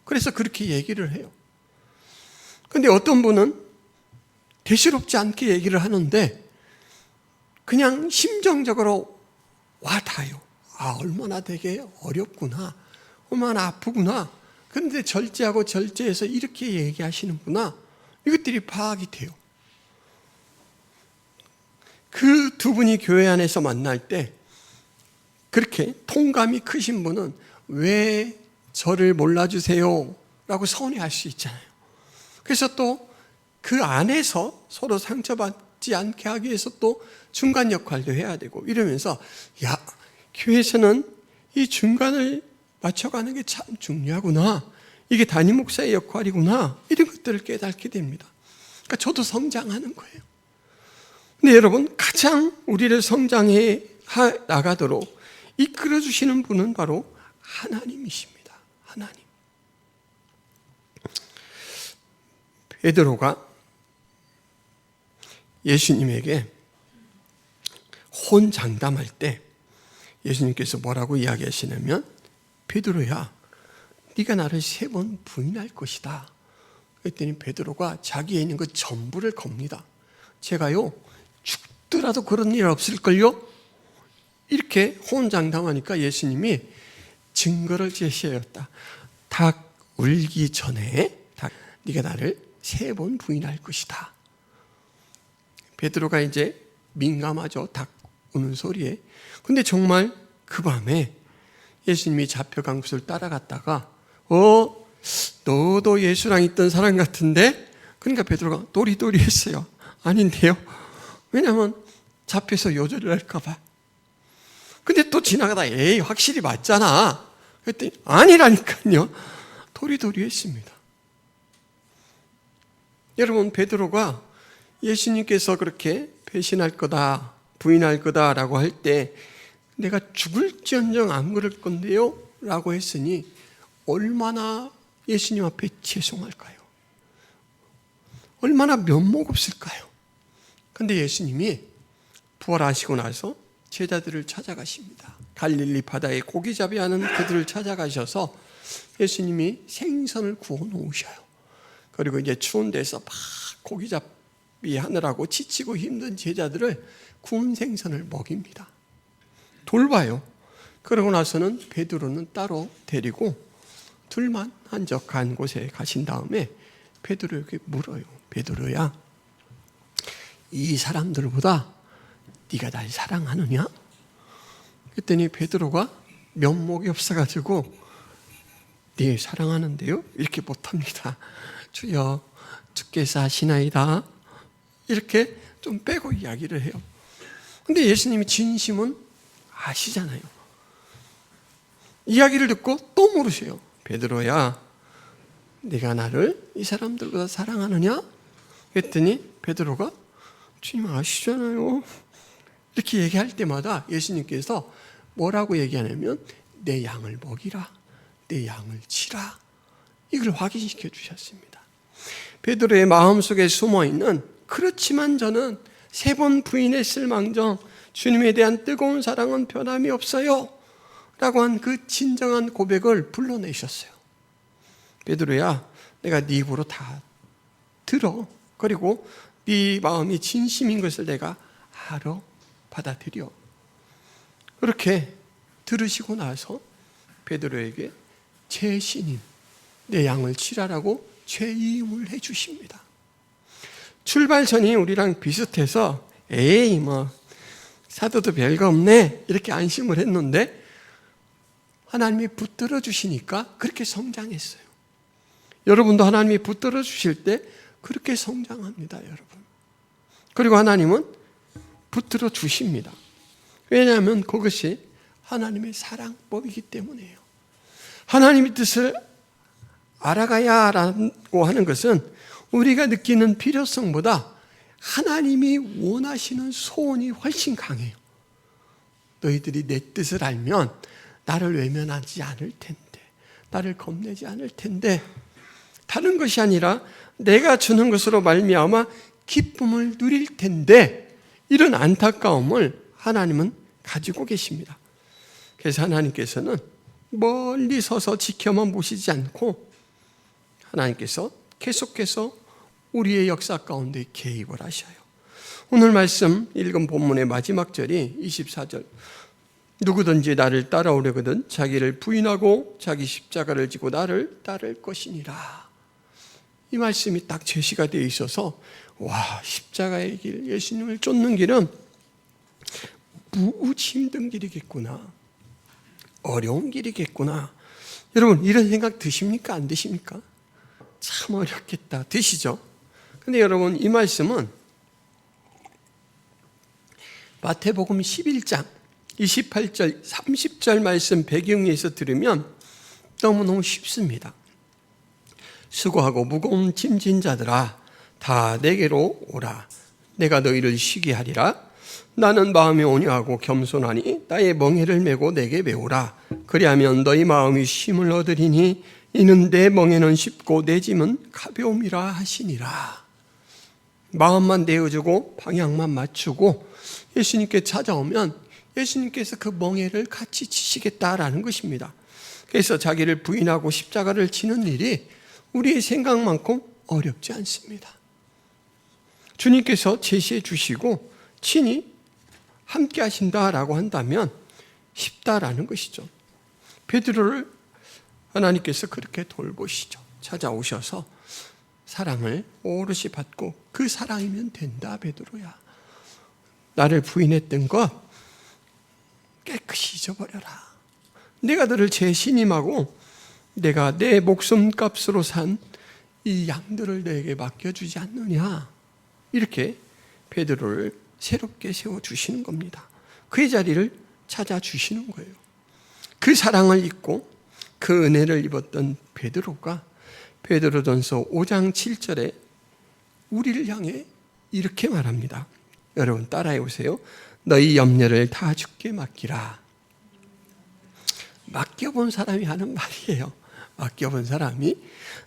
그래서 그렇게 얘기를 해요. 그런데 어떤 분은 대수롭지 않게 얘기를 하는데 그냥 심정적으로 와닿아요. 아, 얼마나 되게 어렵구나. 얼마나 아프구나. 그런데 절제하고 절제해서 이렇게 얘기하시는구나. 이것들이 파악이 돼요. 그 두 분이 교회 안에서 만날 때 그렇게 통감이 크신 분은 왜 저를 몰라주세요? 라고 서운해할 수 있잖아요. 그래서 또 그 안에서 서로 상처받지 않게 하기 위해서 또 중간 역할도 해야 되고 이러면서 야, 교회에서는 이 중간을 맞춰가는 게 참 중요하구나. 이게 담임 목사의 역할이구나. 이런 것들을 깨닫게 됩니다. 그러니까 저도 성장하는 거예요. 근데 여러분 가장 우리를 성장해 나가도록 이끌어주시는 분은 바로 하나님이십니다. 하나님. 베드로가 예수님에게 혼장담할 때 예수님께서 뭐라고 이야기하시냐면 베드로야 네가 나를 3번 부인할 것이다. 그랬더니 베드로가 자기에 있는 것 전부를 겁니다. 제가요 죽더라도 그런 일 없을걸요? 이렇게 혼장담하니까 예수님이 증거를 제시하였다. 닭 울기 전에 네가 나를 3번 부인할 것이다. 베드로가 이제 민감하죠. 닭 우는 소리에. 근데 정말 그 밤에 예수님이 잡혀간 곳을 따라갔다가 너도 예수랑 있던 사람 같은데? 그러니까 베드로가 도리도리 했어요. 아닌데요. 왜냐하면 잡혀서 요절을 할까 봐. 근데 또 지나가다 에이 확실히 맞잖아. 그랬더니 아니라니까요. 도리도리 했습니다. 여러분 베드로가 예수님께서 그렇게 배신할 거다, 부인할 거다라고 할 때 내가 죽을지언정 안 그럴 건데요 라고 했으니 얼마나 예수님 앞에 죄송할까요? 얼마나 면목 없을까요? 그런데 예수님이 부활하시고 나서 제자들을 찾아가십니다. 갈릴리 바다에 고기잡이 하는 그들을 찾아가셔서 예수님이 생선을 구워 놓으셔요. 그리고 이제 추운 데서 막 고기잡이 하느라고 지치고 힘든 제자들을 구운 생선을 먹입니다. 돌봐요. 그러고 나서는 베드로는 따로 데리고 둘만 한적한 곳에 가신 다음에 베드로에게 물어요. 베드로야, 이 사람들보다 네가 날 사랑하느냐? 그랬더니 베드로가 면목이 없어가지고 네 사랑하는데요? 이렇게 못합니다. 주여, 주께서 하시나이다. 이렇게 좀 빼고 이야기를 해요. 근데 예수님이 진심은 아시잖아요. 이야기를 듣고 또 물으세요. 베드로야, 네가 나를 이 사람들보다 사랑하느냐? 그랬더니 베드로가 주님 아시잖아요. 이렇게 얘기할 때마다 예수님께서 뭐라고 얘기하냐면 내 양을 먹이라, 내 양을 치라, 이걸 확인시켜 주셨습니다. 베드로의 마음속에 숨어있는 그렇지만 저는 3번 부인했을 망정 주님에 대한 뜨거운 사랑은 변함이 없어요 라고 한 그 진정한 고백을 불러내셨어요. 베드로야, 내가 네 입으로 다 들어. 그리고 네 마음이 진심인 것을 내가 알아. 받아들여. 그렇게 들으시고 나서 베드로에게 제 신임, 내 양을 치라라고 죄이임을 해주십니다. 출발선이 우리랑 비슷해서 에이 뭐 사도도 별거 없네 이렇게 안심을 했는데 하나님이 붙들어 주시니까 그렇게 성장했어요. 여러분도 하나님이 붙들어 주실 때 그렇게 성장합니다, 여러분. 그리고 하나님은 붙들어 주십니다. 왜냐하면 그것이 하나님의 사랑법이기 때문이에요. 하나님의 뜻을 알아가야라고 하는 것은 우리가 느끼는 필요성보다 하나님이 원하시는 소원이 훨씬 강해요. 너희들이 내 뜻을 알면 나를 외면하지 않을 텐데, 나를 겁내지 않을 텐데, 다른 것이 아니라 내가 주는 것으로 말미암아 기쁨을 누릴 텐데, 이런 안타까움을 하나님은 가지고 계십니다. 그래서 하나님께서는 멀리 서서 지켜만 보시지 않고 하나님께서 계속해서 우리의 역사 가운데 개입을 하셔요. 오늘 말씀 읽은 본문의 마지막 절이 24절. 누구든지 나를 따라오려거든 자기를 부인하고 자기 십자가를 지고 나를 따를 것이니라. 이 말씀이 딱 제시가 되어 있어서 와, 십자가의 길, 예수님을 쫓는 길은 무지 힘든 길이겠구나, 어려운 길이겠구나. 여러분 이런 생각 드십니까? 안 드십니까? 참 어렵겠다. 드시죠? 근데 여러분 이 말씀은 마태복음 11장 28절 30절 말씀 배경에서 들으면 너무너무 쉽습니다. 수고하고 무거운 짐진 자들아 다 내게로 오라. 내가 너희를 쉬게 하리라. 나는 마음이 온유하고 겸손하니 나의 멍에를 메고 내게 배우라. 그리하면 너희 마음이 쉼을 얻으리니 이는 내 멍에는 쉽고 내 짐은 가벼움이라 하시니라. 마음만 내어주고 방향만 맞추고 예수님께 찾아오면 예수님께서 그 멍에를 같이 치시겠다라는 것입니다. 그래서 자기를 부인하고 십자가를 지는 일이 우리의 생각만큼 어렵지 않습니다. 주님께서 제시해 주시고 친히 함께 하신다라고 한다면 쉽다라는 것이죠. 베드로를 하나님께서 그렇게 돌보시죠. 찾아오셔서 사랑을 오롯이 받고 그 사랑이면 된다, 베드로야. 나를 부인했던 것 깨끗이 잊어버려라. 내가 너를 제 신임하고 내가 내 목숨값으로 산 이 양들을 너에게 맡겨주지 않느냐. 이렇게 베드로를 새롭게 세워주시는 겁니다. 그의 자리를 찾아주시는 거예요. 그 사랑을 입고 그 은혜를 입었던 베드로가 베드로전서 5장 7절에 우리를 향해 이렇게 말합니다. 여러분 따라해 보세요. 너희 염려를 다 주께 맡기라. 맡겨본 사람이 하는 말이에요. 맡겨본 사람이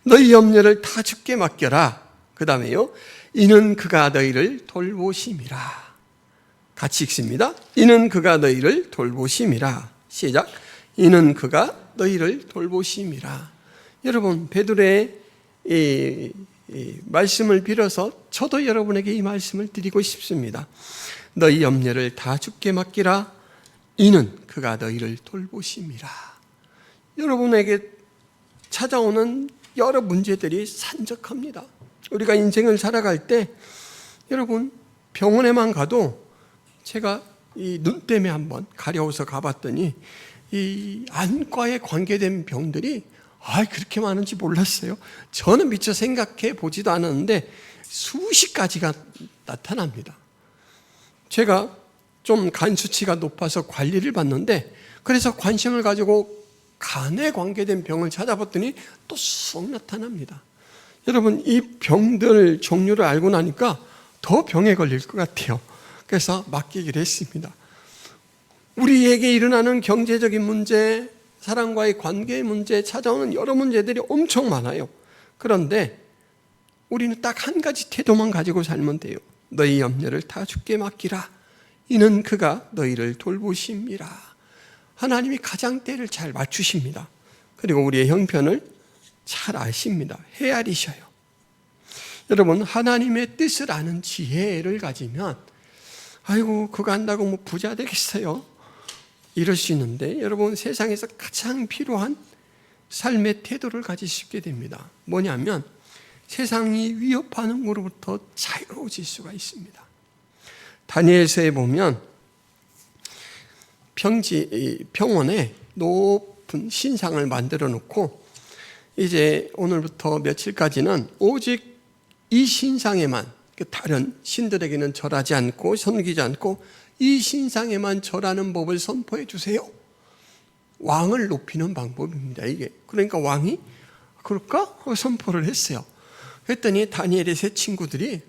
너희 염려를 다 주께 맡겨라. 그 다음에요. 이는 그가 너희를 돌보심이라. 같이 읽습니다. 이는 그가 너희를 돌보심이라. 시작. 이는 그가 너희를 돌보심이라. 여러분 베드로의 이 말씀을 빌어서 저도 여러분에게 이 말씀을 드리고 싶습니다. 너희 염려를 다 주께 맡기라. 이는 그가 너희를 돌보심이라. 여러분에게 찾아오는 여러 문제들이 산적합니다. 우리가 인생을 살아갈 때 여러분 병원에만 가도 제가 이 눈 때문에 한번 가려워서 가봤더니 이 안과에 관계된 병들이 그렇게 많은지 몰랐어요. 저는 미처 생각해 보지도 않았는데 수십 가지가 나타납니다. 제가 좀 간 수치가 높아서 관리를 받는데 그래서 관심을 가지고 간에 관계된 병을 찾아봤더니 또 쏙 나타납니다. 여러분 이 병들 종류를 알고 나니까 더 병에 걸릴 것 같아요. 그래서 맡기기로 했습니다. 우리에게 일어나는 경제적인 문제, 사람과의 관계의 문제, 찾아오는 여러 문제들이 엄청 많아요. 그런데 우리는 딱 한 가지 태도만 가지고 살면 돼요. 너희 염려를 다 주께 맡기라. 이는 그가 너희를 돌보심이라. 하나님이 가장 때를 잘 맞추십니다. 그리고 우리의 형편을 잘 아십니다. 헤아리셔요. 여러분 하나님의 뜻을 아는 지혜를 가지면 그거 안다고 뭐 부자 되겠어요? 이럴 수 있는데 여러분 세상에서 가장 필요한 삶의 태도를 가지시게 됩니다. 뭐냐면 세상이 위협하는 것으로부터 자유로워질 수가 있습니다. 다니엘서에 보면 평원에 높은 신상을 만들어 놓고 이제 오늘부터 며칠까지는 오직 이 신상에만, 다른 신들에게는 절하지 않고 섬기지 않고 이 신상에만 절하는 법을 선포해 주세요. 왕을 높이는 방법입니다. 이게 그러니까 왕이 그럴까? 선포를 했어요. 했더니 다니엘의 세 친구들이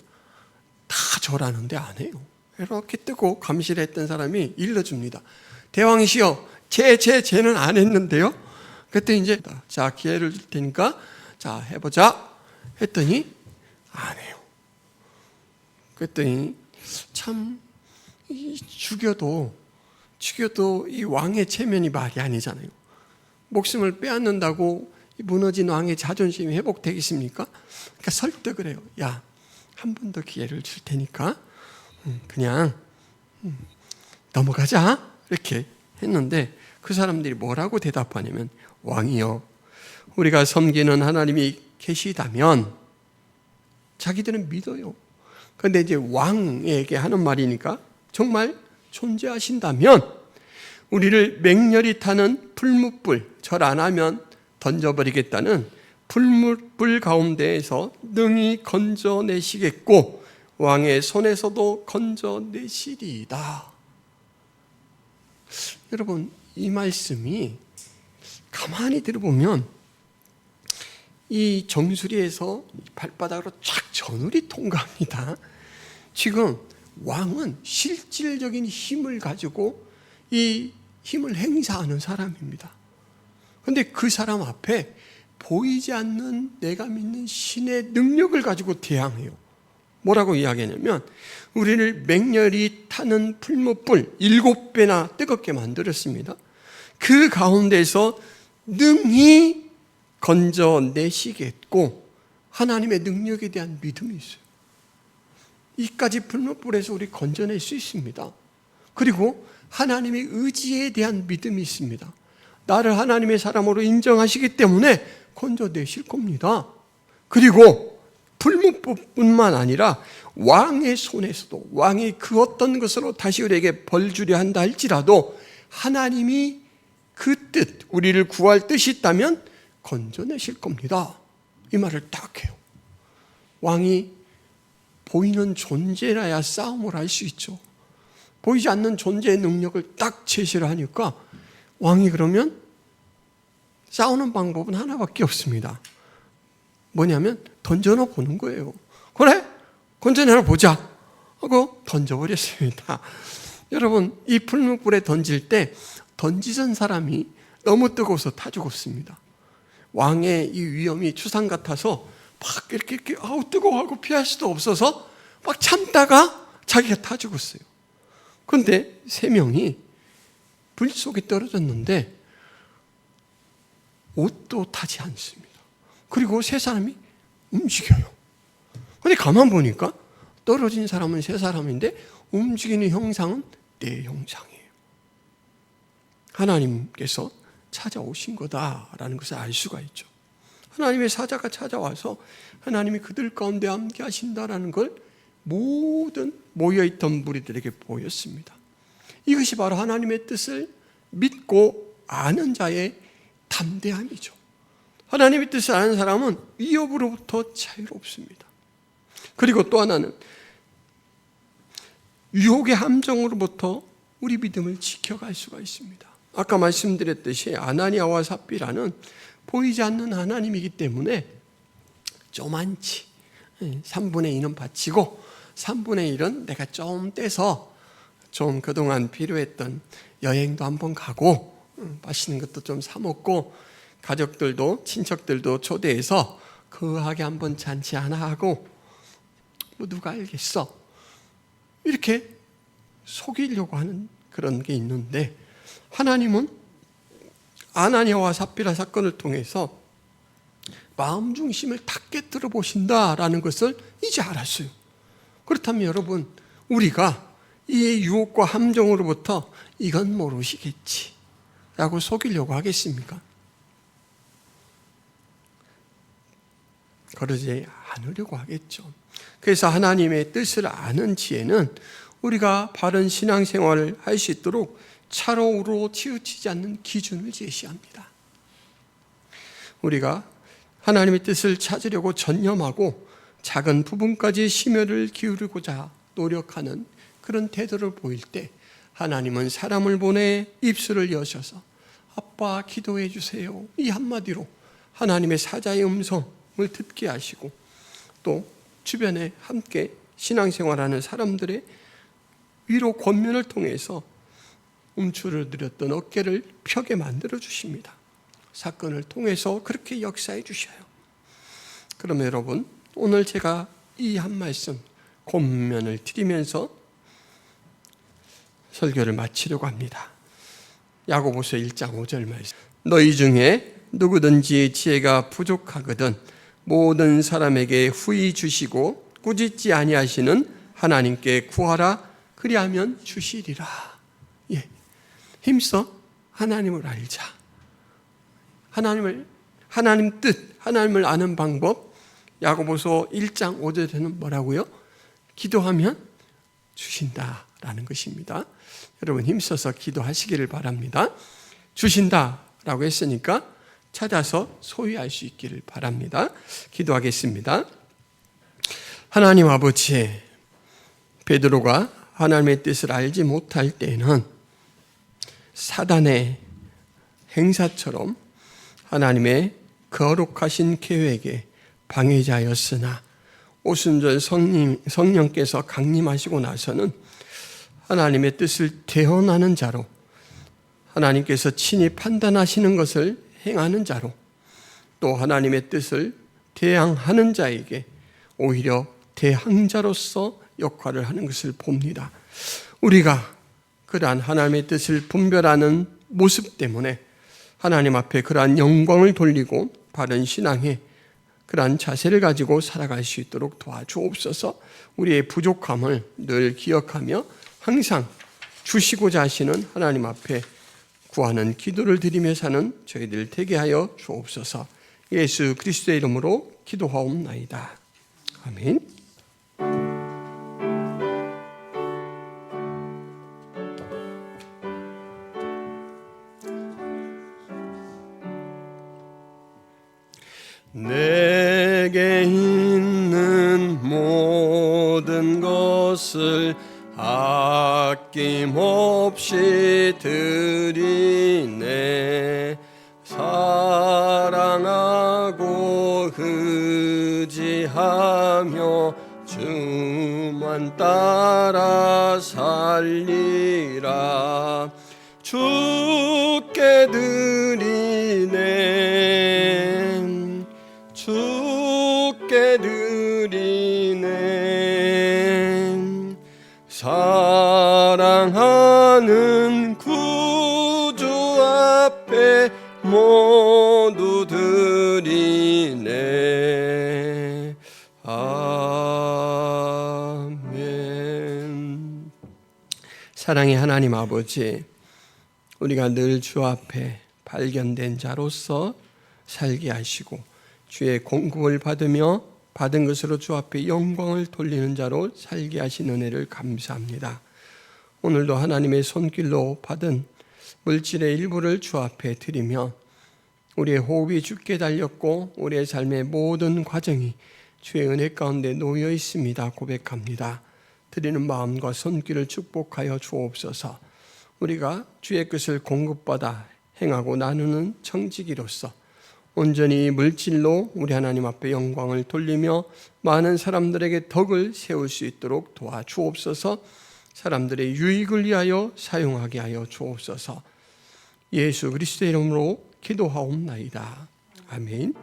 다 절하는데 안 해요. 이렇게 뜨고 감시를 했던 사람이 일러줍니다. 대왕이시여, 쟤는 안 했는데요. 그랬더니 이제 자 기회를 줄 테니까 자 해보자 했더니 안 해요. 그랬더니 참 죽여도 이 왕의 체면이 말이 아니잖아요. 목숨을 빼앗는다고 무너진 왕의 자존심이 회복되겠습니까? 그러니까 설득을 해요. 야, 한 번 더 기회를 줄 테니까 그냥 넘어가자 이렇게 했는데 그 사람들이 뭐라고 대답하냐면 왕이여, 우리가 섬기는 하나님이 계시다면 자기들은 믿어요. 그런데 이제 왕에게 하는 말이니까 정말 존재하신다면 우리를 맹렬히 타는 풀무불, 절 안 하면 던져버리겠다는 풀무불 가운데에서 능히 건져내시겠고 왕의 손에서도 건져내시리이다. 여러분 이 말씀이 가만히 들어보면 이 정수리에서 발바닥으로 쫙 저늘이 통과합니다. 지금 왕은 실질적인 힘을 가지고 이 힘을 행사하는 사람입니다. 그런데 그 사람 앞에 보이지 않는 내가 믿는 신의 능력을 가지고 대항해요. 뭐라고 이야기하냐면 우리를 맹렬히 타는 풀무불 7배나 뜨겁게 만들었습니다. 그 가운데서 능히 건져내시겠고 하나님의 능력에 대한 믿음이 있어요. 이까지 풀무불에서 우리 건져낼 수 있습니다. 그리고 하나님의 의지에 대한 믿음이 있습니다. 나를 하나님의 사람으로 인정하시기 때문에 건져내실 겁니다. 그리고 풀무불뿐만 아니라 왕의 손에서도, 왕이 그 어떤 것으로 다시 우리에게 벌 주려 한다 할지라도 하나님이 그 뜻, 우리를 구할 뜻이 있다면 건져내실 겁니다. 이 말을 딱 해요. 왕이 보이는 존재라야 싸움을 할 수 있죠. 보이지 않는 존재의 능력을 딱 제시를 하니까 왕이 그러면 싸우는 방법은 하나밖에 없습니다. 뭐냐면 던져놓 보는 거예요. 그래? 건져내려 보자 하고 던져버렸습니다. 여러분 이 풀무불에 던질 때 던지던 사람이 너무 뜨거워서 타 죽었습니다. 왕의 이 위험이 추상 같아서 막 이렇게 뜨거워하고 피할 수도 없어서 막 참다가 자기가 타 죽었어요. 그런데 3명이 불 속에 떨어졌는데 옷도 타지 않습니다. 그리고 3 사람이 움직여요. 근데 가만 보니까 떨어진 사람은 세 사람인데 움직이는 형상은 네 형상이에요. 하나님께서 찾아오신 거다라는 것을 알 수가 있죠. 하나님의 사자가 찾아와서 하나님이 그들 가운데 함께 하신다라는 걸 모든 모여있던 무리들에게 보였습니다. 이것이 바로 하나님의 뜻을 믿고 아는 자의 담대함이죠. 하나님의 뜻을 아는 사람은 위협으로부터 자유롭습니다. 그리고 또 하나는 유혹의 함정으로부터 우리 믿음을 지켜갈 수가 있습니다. 아까 말씀드렸듯이 아나니아와 삽비라는 보이지 않는 하나님이기 때문에 조만치 3분의 2는 바치고 3분의 1은 내가 좀 떼서 좀 그동안 필요했던 여행도 한번 가고 맛있는 것도 좀 사 먹고 가족들도 친척들도 초대해서 거하게 한번 잔치 하나 하고 뭐 누가 알겠어 이렇게 속이려고 하는 그런 게 있는데, 하나님은 아나니아와 삽비라 사건을 통해서 마음 중심을 다 깨뜨려 보신다라는 것을 이제 알았어요. 그렇다면 여러분, 우리가 이 유혹과 함정으로부터 이건 모르시겠지 라고 속이려고 하겠습니까? 그러지 않으려고 하겠죠. 그래서 하나님의 뜻을 아는 지혜는 우리가 바른 신앙생활을 할 수 있도록 차로로 치우치지 않는 기준을 제시합니다. 우리가 하나님의 뜻을 찾으려고 전념하고 작은 부분까지 심혈을 기울이고자 노력하는 그런 태도를 보일 때 하나님은 사람을 보내 입술을 여셔서 아빠 기도해 주세요 이 한마디로 하나님의 사자의 음성을 듣게 하시고, 또 주변에 함께 신앙생활하는 사람들의 위로 권면을 통해서 움츠러 들였던 어깨를 펴게 만들어 주십니다. 사건을 통해서 그렇게 역사해 주셔요. 그러면 여러분, 오늘 제가 이 한 말씀 권면을 드리면서 설교를 마치려고 합니다. 야고보서 1장 5절 말씀. 너희 중에 누구든지 지혜가 부족하거든 모든 사람에게 후히 주시고 꾸짖지 아니하시는 하나님께 구하라 그리하면 주시리라. 힘써 하나님을 알자. 하나님 뜻, 하나님을 아는 방법. 야고보서 1장 5절에는 뭐라고요? 기도하면 주신다라는 것입니다. 여러분 힘써서 기도하시기를 바랍니다. 주신다라고 했으니까 찾아서 소유할 수 있기를 바랍니다. 기도하겠습니다. 하나님 아버지, 베드로가 하나님의 뜻을 알지 못할 때는 사단의 행사처럼 하나님의 거룩하신 계획에 방해자였으나 오순절 성령께서 강림하시고 나서는 하나님의 뜻을 대언하는 자로, 하나님께서 친히 판단하시는 것을 행하는 자로, 또 하나님의 뜻을 대항하는 자에게 오히려 대항자로서 역할을 하는 것을 봅니다. 우리가 그러한 하나님의 뜻을 분별하는 모습 때문에 하나님 앞에 그러한 영광을 돌리고 바른 신앙의 그러한 자세를 가지고 살아갈 수 있도록 도와주옵소서. 우리의 부족함을 늘 기억하며 항상 주시고자 하시는 하나님 앞에 구하는 기도를 드리며 사는 저희들 되게 하여 주옵소서. 예수 그리스도의 이름으로 기도하옵나이다. 아멘. 내게 있는 모든 것을 아낌없이 드리네. 사랑하고 의지하며 주만 따라 살리라. 주께 드리네. 주께 드리네. 사랑하는 구주 앞에 모두 드리네. 아멘. 사랑의 하나님 아버지, 우리가 늘 주 앞에 발견된 자로서 살게 하시고 주의 공급을 받으며 받은 것으로 주 앞에 영광을 돌리는 자로 살게 하신 은혜를 감사합니다. 오늘도 하나님의 손길로 받은 물질의 일부를 주 앞에 드리며 우리의 호흡이 주께 달렸고 우리의 삶의 모든 과정이 주의 은혜 가운데 놓여 있습니다 고백합니다. 드리는 마음과 손길을 축복하여 주옵소서. 우리가 주의 것을 공급받아 행하고 나누는 청지기로서 온전히 물질로 우리 하나님 앞에 영광을 돌리며 많은 사람들에게 덕을 세울 수 있도록 도와주옵소서. 사람들의 유익을 위하여 사용하게 하여 주옵소서. 예수 그리스도의 이름으로 기도하옵나이다. 아멘.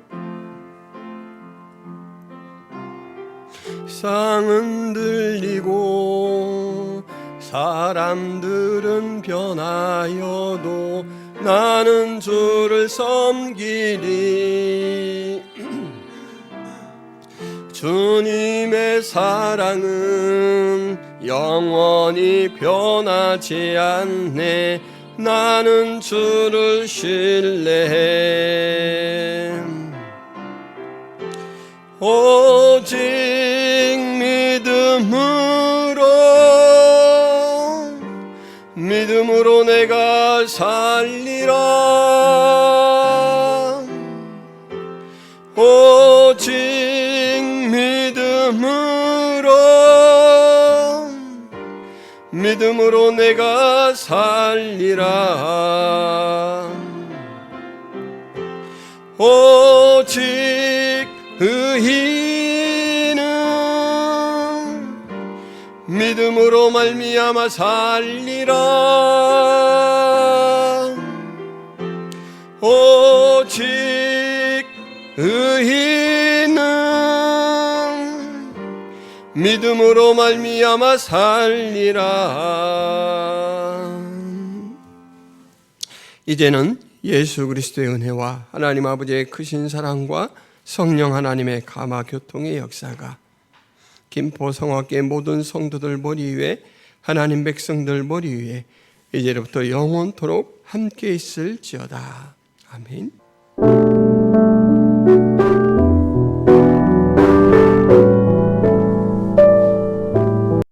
쌍은 들리고 사람들은 변하여도 나는 주를 섬기리. 주님의 사랑은 영원히 변하지 않네. 나는 주를 신뢰해. 오직 믿음으로 내가 살리라. 오직 믿음으로 내가 살리라. 오직 의인은 믿음으로 말미암아 살리라. 오직 의인은 믿음으로 말미암아 살리라. 이제는 예수 그리스도의 은혜와 하나님 아버지의 크신 사랑과 성령 하나님의 감화 교통의 역사가 김포 성악계 모든 성도들 머리 위에 하나님 백성들 머리 위에 이제부터 영원토록 함께 있을지어다. 아멘.